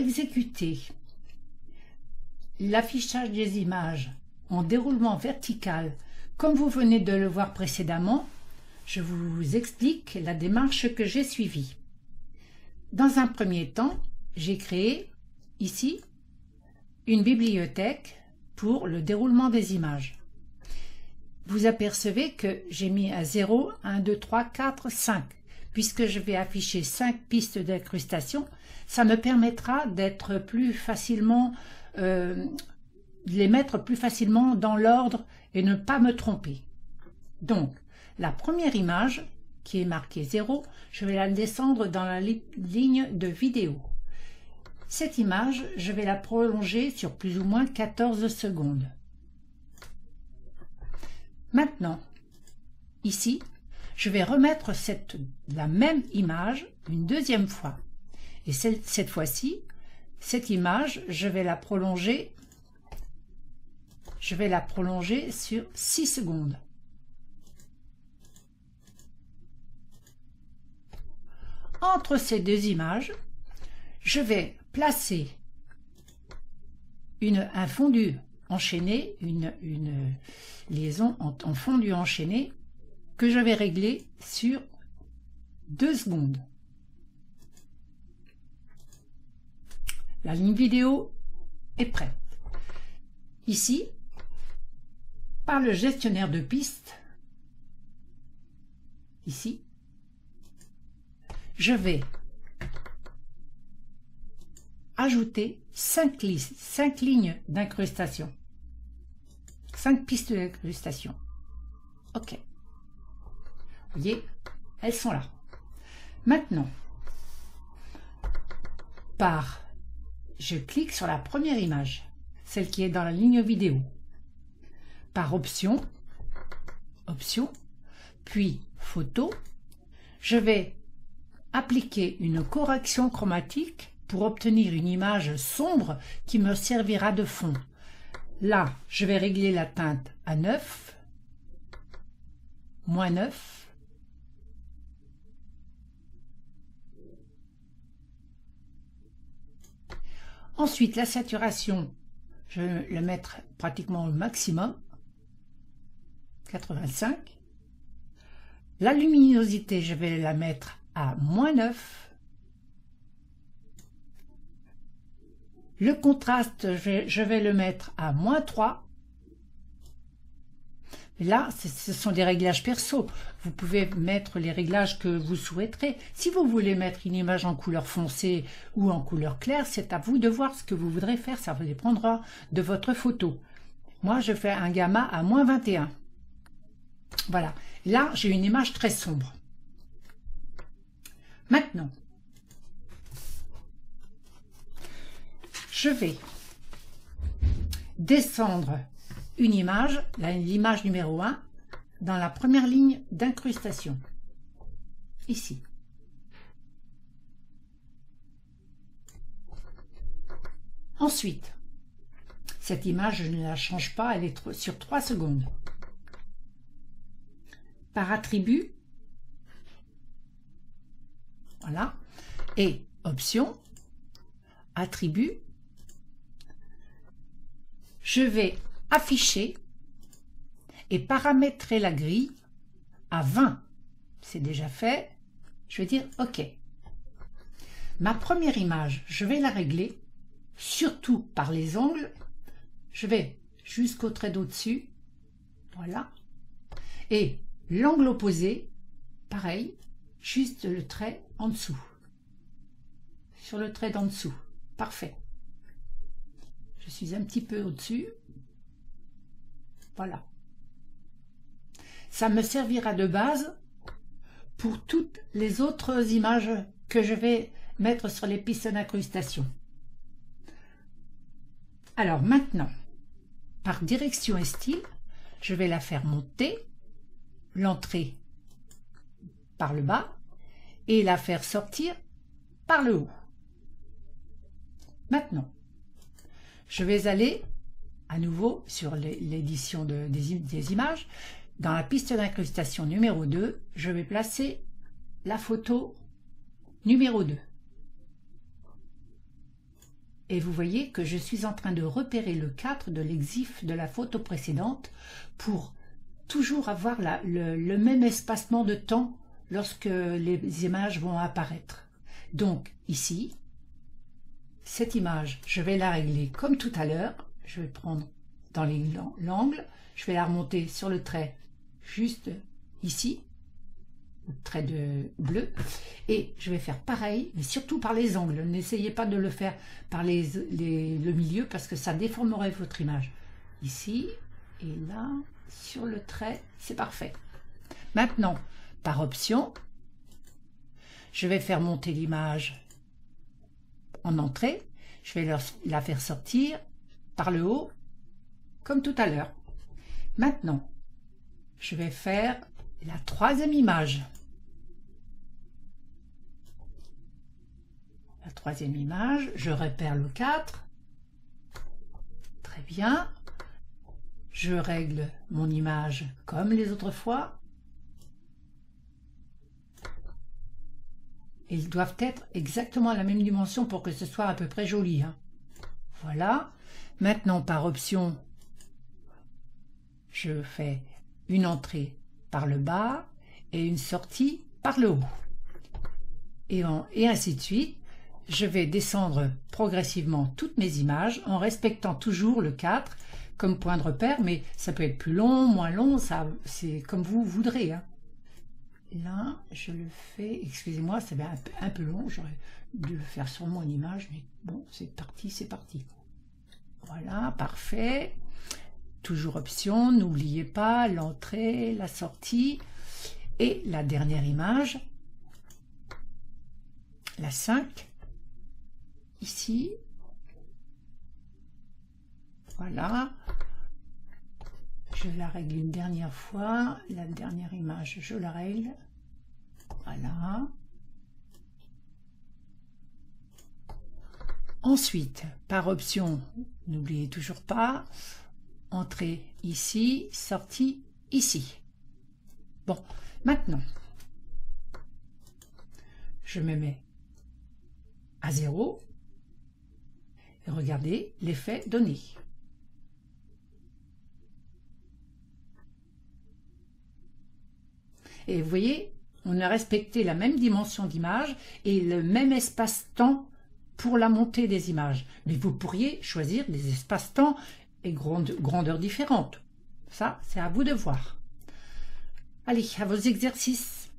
exécuter l'affichage des images en déroulement vertical, comme vous venez de le voir précédemment, je vous explique la démarche que j'ai suivie. Dans un premier temps, j'ai créé ici une bibliothèque pour le déroulement des images. Vous apercevez que j'ai mis à 0, 1, 2, 3, 4, 5. Puisque je vais afficher 5 pistes d'incrustation, ça me permettra d'être plus facilement, de les mettre plus facilement dans l'ordre et ne pas me tromper. Donc, la première image, qui est marquée 0, je vais la descendre dans la ligne de vidéo. Cette image, je vais la prolonger sur plus ou moins 14 secondes. Maintenant, ici, je vais remettre la même image une deuxième fois. Et cette fois-ci, cette image, je vais la prolonger sur 6 secondes. Entre ces deux images, je vais placer un fondu enchaîné, une liaison en fondu enchaîné que je vais régler sur 2 secondes. La ligne vidéo est prête. Ici, par le gestionnaire de pistes, ici, je vais ajouter 5 lignes d'incrustation. 5 pistes d'incrustation. OK. Vous voyez, elles sont là. Maintenant, je clique sur la première image, celle qui est dans la ligne vidéo. Par option, puis photo, je vais appliquer une correction chromatique pour obtenir une image sombre qui me servira de fond. Là, je vais régler la teinte à 9, moins 9, ensuite, la saturation, je vais le mettre pratiquement au maximum, 85. La luminosité, je vais la mettre à moins 9. Le contraste, je vais le mettre à moins 3. Là, ce sont des réglages perso. Vous pouvez mettre les réglages que vous souhaiterez. Si vous voulez mettre une image en couleur foncée ou en couleur claire, c'est à vous de voir ce que vous voudrez faire. Ça dépendra de votre photo. Moi, je fais un gamma à moins 21. Voilà. Là, j'ai une image très sombre. Maintenant, je vais descendre une image, l'image numéro 1, dans la première ligne d'incrustation, ici. Ensuite, cette image, je ne la change pas, elle est sur 3 secondes. Par attribut, voilà, et option, attribut, je vais afficher et paramétrer la grille à 20. C'est déjà fait. Je vais dire OK. Ma première image, je vais la régler, surtout par les angles. Je vais jusqu'au trait d'au-dessus. Voilà. Et l'angle opposé, pareil, juste le trait en dessous. Sur le trait d'en dessous. Parfait. Je suis un petit peu au-dessus. Voilà. Ça me servira de base pour toutes les autres images que je vais mettre sur les pistes d'incrustation. Alors maintenant, par direction et style, je vais la faire monter, l'entrée par le bas et la faire sortir par le haut. Maintenant, je vais aller à nouveau sur l'édition des images. Dans la piste d'incrustation numéro 2, je vais placer la photo numéro 2. Et vous voyez que je suis en train de repérer le 4 de l'exif de la photo précédente pour toujours avoir le même espacement de temps lorsque les images vont apparaître. Donc ici, cette image, je vais la régler comme tout à l'heure. Je vais prendre dans l'angle, je vais la remonter sur le trait juste ici, le trait de bleu, et je vais faire pareil, mais surtout par les angles. N'essayez pas de le faire par le milieu parce que ça déformerait votre image. Ici et là, sur le trait, c'est parfait. Maintenant, par option, je vais faire monter l'image en entrée, je vais la faire sortir par le haut, comme tout à l'heure. Maintenant, je vais faire la troisième image. La troisième image, je repère le 4. Très bien. Je règle mon image comme les autres fois. Ils doivent être exactement à la même dimension pour que ce soit à peu près joli. Hein. Voilà. Maintenant, par option, je fais une entrée par le bas et une sortie par le haut. Et ainsi de suite. Je vais descendre progressivement toutes mes images en respectant toujours le 4 comme point de repère, mais ça peut être plus long, moins long, c'est comme vous voudrez. Hein. Là, je le fais, excusez-moi, ça va un peu long, j'aurais dû le faire sur mon image, mais bon, c'est parti, c'est parti. Voilà, parfait. Toujours option, n'oubliez pas l'entrée, la sortie. Et la dernière image, la 5, ici. Voilà. Je la règle une dernière fois. La dernière image, je la règle. Voilà. Ensuite, par option, n'oubliez toujours pas, entrée ici, sortie ici. Bon, maintenant, je me mets à 0 et regardez l'effet donné. Et vous voyez, on a respecté la même dimension d'image et le même espace-temps pour la montée des images. Mais vous pourriez choisir des espaces-temps et grandeurs différentes. Ça, c'est à vous de voir. Allez, à vos exercices.